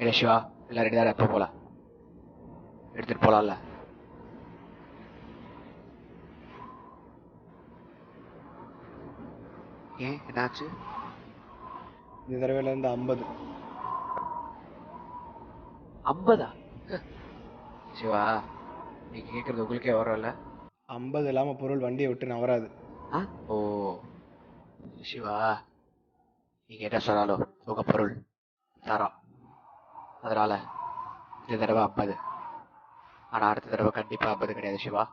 இல்லை சிவா, எல்லாம் ரெடி தானே? எப்போ போகலாம்? எடுத்துகிட்டு போகலாம்ல? ஏன், என்னாச்சு? இந்த தடவையிலேருந்து 50. 50? சிவா, நீ கேட்குறது உங்களுக்கே வரல. 50 இல்லாமல் பொருள் வண்டியை விட்டு நவராது. ஓ சிவா, நீ கேட்ட சொன்னாலும் உங்க பொருள் தரோம். அதனால இந்த தடவை 50. ஆனால் அடுத்த தடவை கண்டிப்பாக 50 கிடையாது சிவா.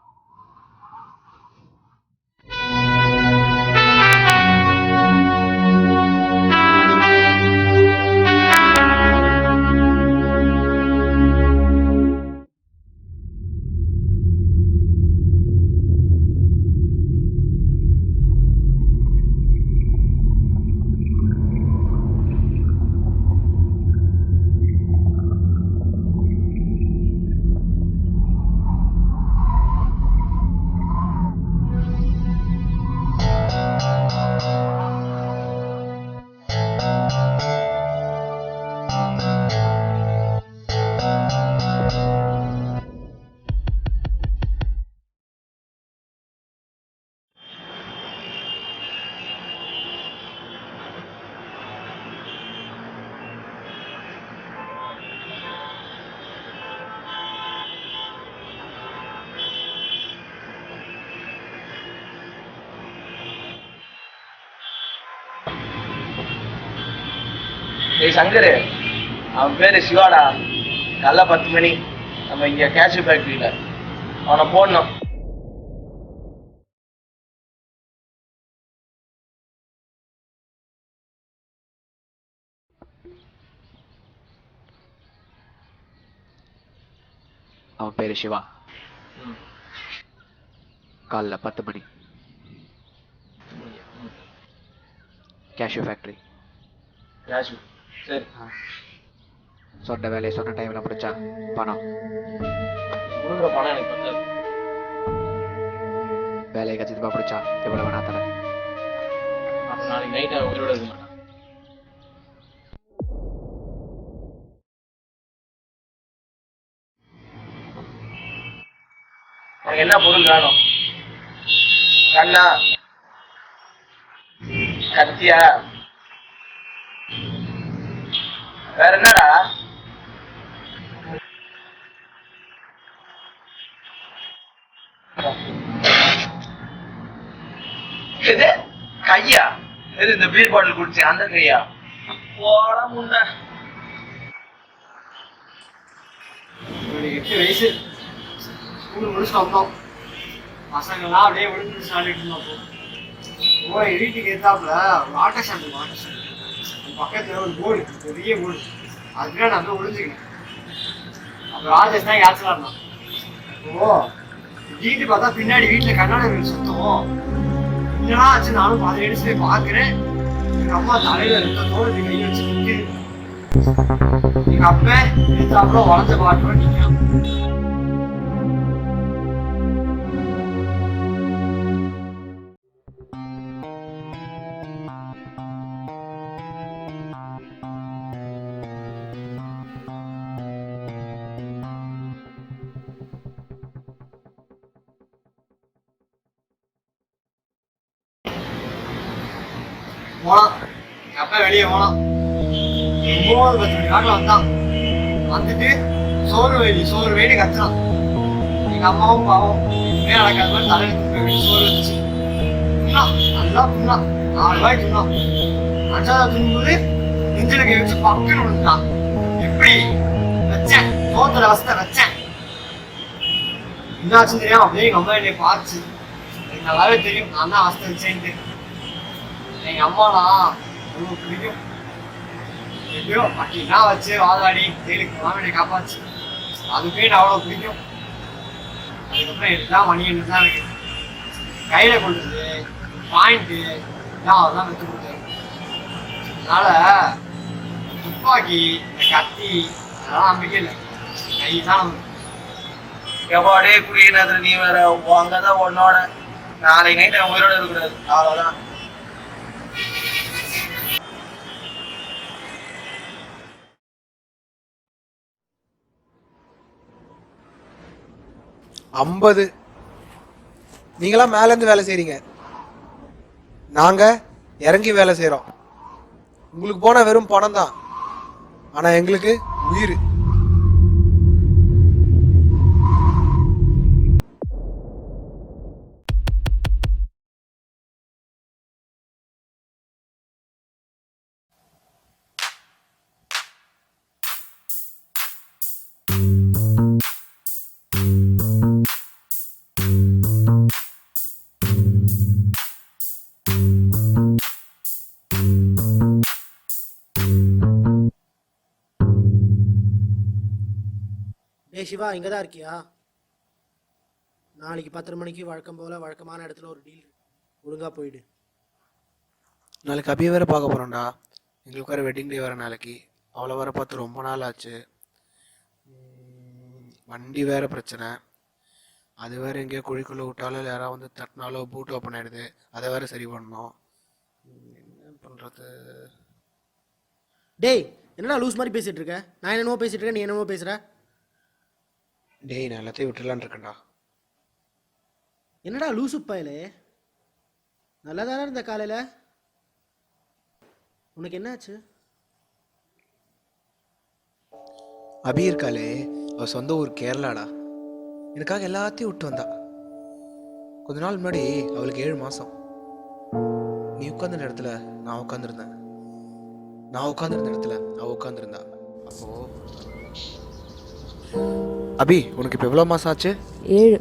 ஏய் சங்கரு, அவன் பேரு சிவாடா. காலைல 10 மணி நம்ம இங்க கேஷ்யூ ஃபேக்டரியில அவனை போடணும். அவன் பேரு சிவா. காலைல 10 மணி கேஷ்யூ ஃபேக்டரி. கேஷ்யூ, சரி. சொன்ன வேலையை சொன்ன டைம்ல முடிச்சா பணம் கொடுக்குற பணம் எனக்கு பத்தாது. வேலையை கச்சிதமா பிடிச்சா எவ்வளவு வேணா தரேன். அப்ப நாளைக்கு நைட் அவன் உயிரோட இருக்க மாட்டான். எனக்கு என்ன பொருள் வேணும்? கண்ணா, கத்தியா, வேற என்னடா? எது கையா? எது இந்த பீர் பாட்டில் குடிச்சேன் அந்த கையா? போட முன்ன 8 வயசு ஸ்கூல் முடிச்சுட்டு வந்தோம். பசங்கள்லாம் அப்படியே விழுந்து சாப்பிட்டு இருந்தோம். போய் வீட்டுக்கு எத்தாப்புல வாட்டர் ஷாம்பு பக்கத்தில் ஒரு போர்டு, பெரிய போர்டு, அதுக்குள்ள நான் வந்து ஒழிஞ்சுக்கினேன். அப்புறம் ராஜேஷ் தான் யாச்சலா இருந்தான். ஓ வீட்டு பார்த்தா பின்னாடி வீட்டில் கண்ணாடி சுத்தம். என்னடா ஆச்சு? நானும் பாதி எடுத்து போய் பார்க்குறேன். எங்கள் அம்மா தலையில இருந்த தோடு கை வச்சு நிற்குது. எங்கள் அப்பா எத்தாப்புல வளர்ந்த பாட்டு நிற்கும். போனான் எங்கள் அப்பா வெளியே போனான். 9-10 மணி நாட்டில் வந்தான். வந்துட்டு சோறு வேடி கத்துறான். எங்கள் அம்மாவும் பாவம் எதுவுமே நடக்காத மாதிரி தலையில துப்பி சோறு வச்சு தின்னான். நல்லா தின்னான். 4 ரூபாய் தின்னான். 5ஆவது தின்னும்போது நெஞ்சில கை வச்சு பக்குன்னு விழுந்தான். எப்படி வச்சேன்? சோத்துல வசத்தை வச்சேன். என்னாச்சுன்னு தெரியாம அப்படியே எங்கள் அம்மா என்னை பார்த்து, எனக்கு நல்லாவே தெரியும் நான் தான் வசத்தை வச்சேன்ட்டு. எங்கள் அம்மாலாம் ரொம்ப பிடிக்கும். எப்படியோ அப்படின்னா வச்சு வாதாடி ஜெயிலுக்கு போகாம என்னை காப்பாச்சு. அதுக்கே நான் அவ்வளோ பிடிக்கும். அதுக்கப்புறம் எல்லாம் மணி என்ன தான் இருக்கு. கையில் கொண்டது பாயிண்ட்டு எல்லாம் அவர் தான் விற்று கொடுத்தாரு. அதனால துப்பாக்கி, கத்தி அதெல்லாம் நம்பிக்கை இல்லை. கை தான் எப்பாடே குடியினது. நீ வேற அங்கதான் உன்னோட நாளைக்கு நைட் அவன் உயிரோட இருக்கக்கூடாது. அவ்வளோதான். 50. நீங்களாம் மேலேருந்து வேலை செய்கிறீங்க, நாங்கள் இறங்கி வேலை செய்கிறோம். உங்களுக்கு போன வெறும் பணம் தான், ஆனால் எங்களுக்கு உயிர். டேய் சிவா, இங்கே தான் இருக்கியா? நாளைக்கு 10 மணிக்கு வழக்கம் போல் வழக்கமான இடத்துல ஒரு டீல். ஒழுங்காக போயிடு. நாளைக்கு அபியை வேறு பார்க்க போகிறோம்டா. எங்களுக்கு வேறு வெட்டிங் டே வேறு நாளைக்கு. அவளை வேறு பார்த்து ரொம்ப நாள் ஆச்சு. வண்டி வேறு பிரச்சனை. அது வேறு எங்கேயோ குழிக்குள்ளே விட்டாலும் இல்லை யாராவது வந்து தட்டினாலோ பூட் ஓப்பன் ஆகிடுது. அதை வேறு சரி பண்ணணும். என்ன பண்ணுறது? டேய், என்னடா லூஸ் மாதிரி பேசிகிட்டு இருக்க? நான் என்னென்னமோ பேசிகிட்டு இருக்கேன், நீ என்னமோ பேசுகிற. டேய், நான் எல்லாத்தையும் விட்டுலான் இருக்கேன்டா. என்னடா லூசு பயலே, நல்லா தானே இருந்த காலையில், உனக்கு என்னாச்சு? அபி இருக்காளே, அவள் சொந்த ஊர் கேரளாடா. எனக்காக எல்லாத்தையும் விட்டு வந்தா. கொஞ்ச நாள் முன்னாடி அவளுக்கு 7 மாதம். நீ உட்காந்துருந்த இடத்துல நான் உட்காந்துருந்தேன், நான் உட்காந்துருந்த இடத்துல அவள் உட்காந்துருந்தா. அப்போ அபி, உனக்கு இப்போ எவ்வளோ மாதம் ஆச்சு? 7.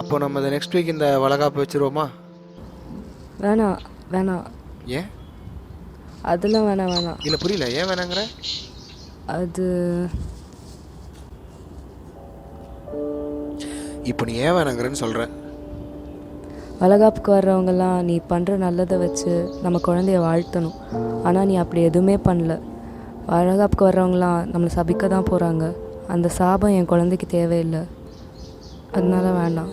அப்போ நம்ம இந்த நெக்ஸ்ட் வீக் இந்த வளகாப்பு வச்சுருவோமா? வேணாம் வேணாம். ஏன்? அதெல்லாம் வேணாம். இல்லை, புரியல, ஏன் வேணாங்கிற? அது இப்போ நீ ஏன் வேணாங்கிறன்னு சொல்கிற? வளகாப்புக்கு வர்றவங்கெல்லாம் நீ பண்ணுற நல்லதை வச்சு நம்ம குழந்தைய வாழ்த்தணும். ஆனால் நீ அப்படி எதுவுமே பண்ணல. வளகாப்புக்கு வர்றவங்களாம் நம்மளை சபிக்க தான் போகிறாங்க. அந்த சாபம் என் குழந்தைக்கு தேவையில்லை, அதனால வேண்டாம்.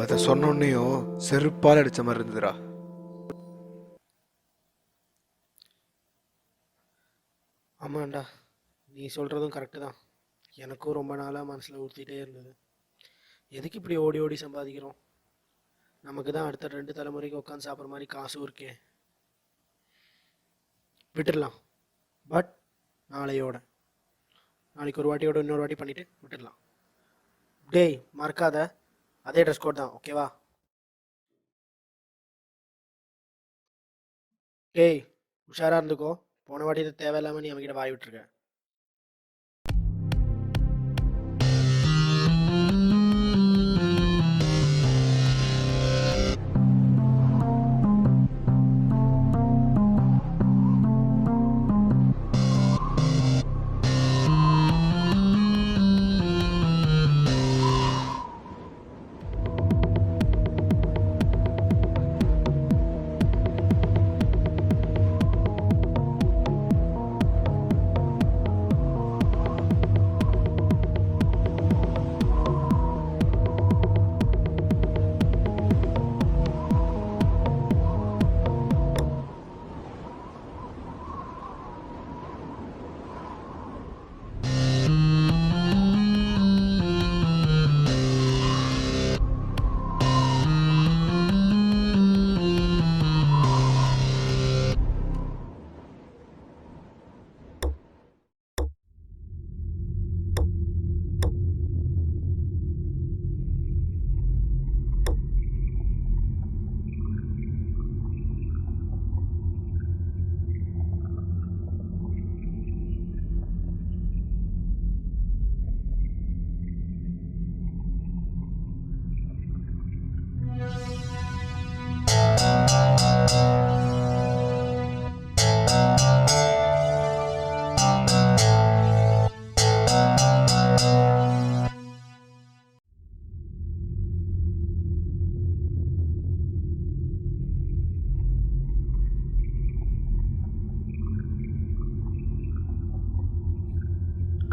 அதை சொன்னோன்னையும் செருப்பால் அடித்த மாதிரி இருந்ததுடா. ஆமாண்டா, நீ சொல்கிறதும் கரெக்டு தான். எனக்கும் ரொம்ப நாளாக மனசில் ஊற்றிட்டே இருந்தது. எதுக்கு இப்படி ஓடி ஓடி சம்பாதிக்கிறோம்? நமக்கு தான் அடுத்த 2 தலைமுறைக்கு உட்காந்து சாப்பிட்ற மாதிரி காசும் இருக்கே. விட்டுடலாம், பட் நாளையோட. நாளைக்கு ஒரு வாட்டியோட இன்னொரு வாட்டி பண்ணிவிட்டு விட்டுடலாம். டேய், மறக்காத, அதே ட்ரெஸ் கோட் தான், ஓகேவா? டேய், உஷாராக இருந்துக்கோ. போன வாட்டி இது தேவையில்லாமல் நீ அவங்ககிட்ட வாய் விட்டுருக்க.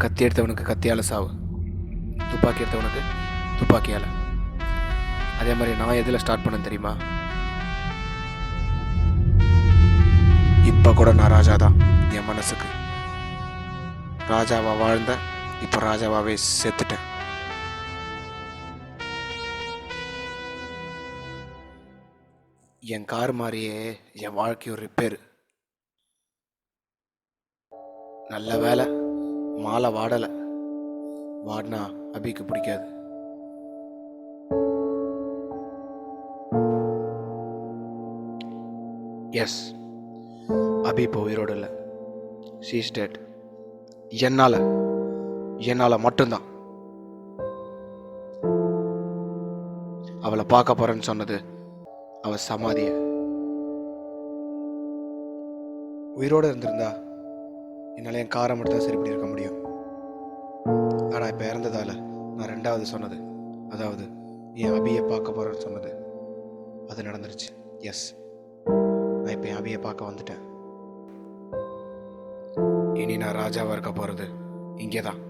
கத்தி எடுத்தவனுக்கு கத்தியால் சாவு, துப்பாக்கி எடுத்தவனுக்கு துப்பாக்கியால். அதே மாதிரி நான் எதில் ஸ்டார்ட் பண்ணேன் தெரியுமா? இப்போ கூட நான் ராஜா தான். என் மனசுக்கு ராஜாவாக வாழ்ந்த இப்போ ராஜாவாகவே செத்துட்டேன். என் கார் மாதிரியே என் வாழ்க்கை ஒரு ரிப்பேர். நல்ல வேலை மாலை வாடலை. வாடினா அபிக்கு பிடிக்காது. எஸ், அபி இப்போ உயிரோடு இல்லை. She's dead. என்னால் மட்டும்தான். அவளை பார்க்க போறேன்னு சொன்னது அவள் சமாதிய. உயிரோடு இருந்திருந்தா என்னால் என் காரை மட்டும் தான் சரிப்படி இருக்க முடியும். ஆனால் இப்போ இறந்ததால் நான் ரெண்டாவது சொன்னது, அதாவது என் அபியை பார்க்க போகிறேன்னு சொன்னது, அது நடந்துருச்சு. எஸ், நான் இப்போ என் அபியை பார்க்க வந்துட்டேன். இனி நான் ராஜாவாக இருக்க போகிறது இங்கே தான்.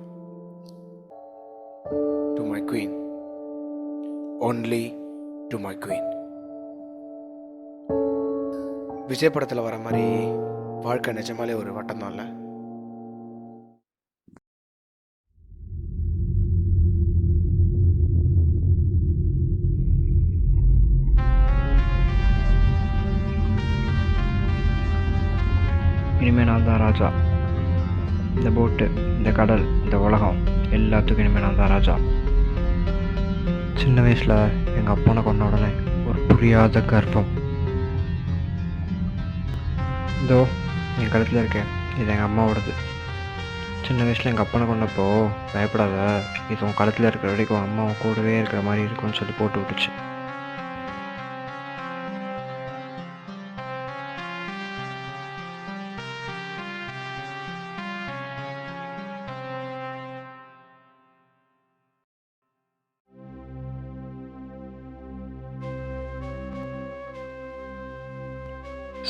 To my queen, only to my queen. Vijay படத்தில் வர மாதிரி வாழ்க்கை நிஜமாலே ஒரு வட்டம் தான்ல. இனிமேல் நான் தான் ராஜா. இந்த போட்டு, இந்த கடல், இந்த உலகம் எல்லாத்துக்கும் இனிமேல் நான் தான் ராஜா. சின்ன வயசில் எங்கள் அப்பனை கொண்ட உடனே ஒரு புரியாத கர்ப்பம். இதோ என் கழுத்தில் இருக்கேன், இது எங்கள் அம்மாவோடது. சின்ன வயசில் எங்கள் அப்பனை கொண்டப்போ பயப்படாத, இது உன் கழுத்தில் இருக்கிற வரைக்கும் அம்மா கூடவே இருக்கிற மாதிரி இருக்கும்னு சொல்லி போட்டு விட்டுச்சு.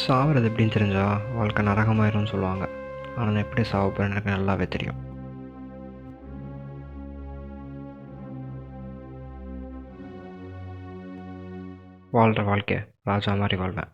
சாவுறது எப்படின்னு தெரிஞ்சா வாழ்க்கை நரகமாயிரும்னு சொல்லுவாங்க. ஆனால் நான் எப்படி சாவ போகிறேன்னு எனக்கு நல்லாவே தெரியும். வாழ்கிற வாழ்க்கை ராஜா மாதிரி வாழ்வேன்.